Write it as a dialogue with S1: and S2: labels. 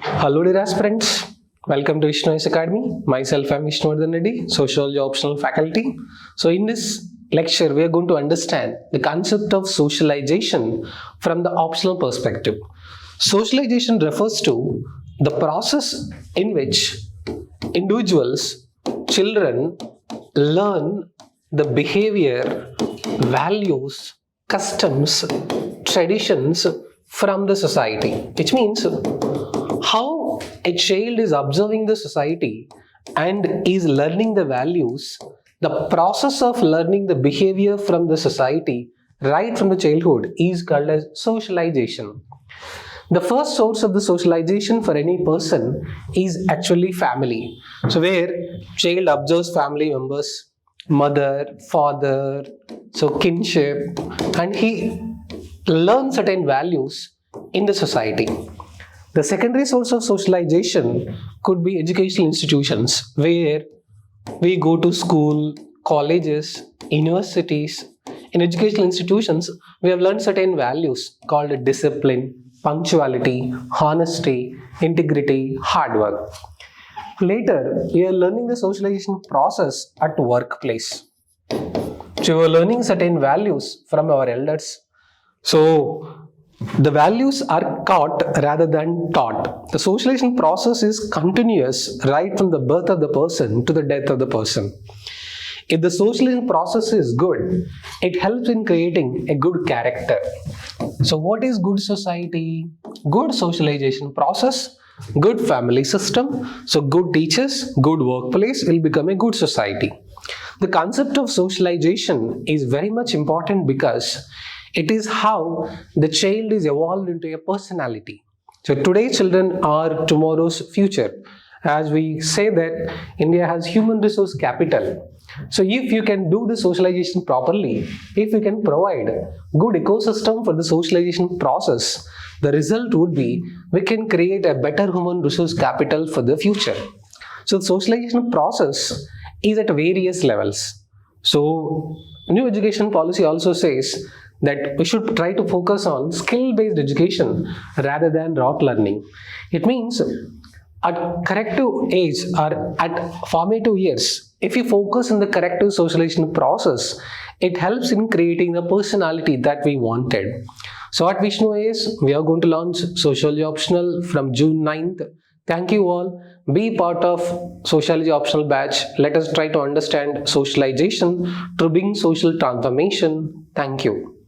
S1: Hello dear aspirants, welcome to Vishnu Academy. Myself I am Vishnu Vardhan, Sociology optional faculty. So in this lecture we are going to understand the concept of socialization from the optional perspective. Socialization refers to the process in which individuals, children learn the behavior, values, customs, traditions from the society, which means how a child is observing the society and is learning the values. The process of learning the behavior from the society right from the childhood is called as socialization. The first source of the socialization for any person is actually family. So where child observes family members, mother, father, so kinship, and he learns certain values in the society. The secondary source of socialization could be educational institutions where we go to school, colleges, universities. In educational institutions, we have learned certain values called discipline, punctuality, honesty, integrity, hard work. Later, we are learning the socialization process at workplace. So we are learning certain values from our elders. So the values are caught rather than taught. The socialization process is continuous right from the birth of the person to the death of the person. If the socialization process is good, it helps in creating a good character. So what is good society? Good socialization process, good family system. So good teachers, good workplace will become a good society. The concept of socialization is very much important because it is how the child is evolved into a personality. So today's children are tomorrow's future. As we say that India has human resource capital. So if you can do the socialization properly, if you can provide good ecosystem for the socialization process, the result would be we can create a better human resource capital for the future. So the socialization process is at various levels. So new education policy also says that we should try to focus on skill-based education rather than rote learning. It means at corrective age or at formative years, if you focus on the corrective socialization process, it helps in creating the personality that we wanted. So at Vishnu AS, we are going to launch Sociology Optional from June 9th. Thank you all. Be part of Sociology Optional batch. Let us try to understand socialization to bring social transformation. Thank you.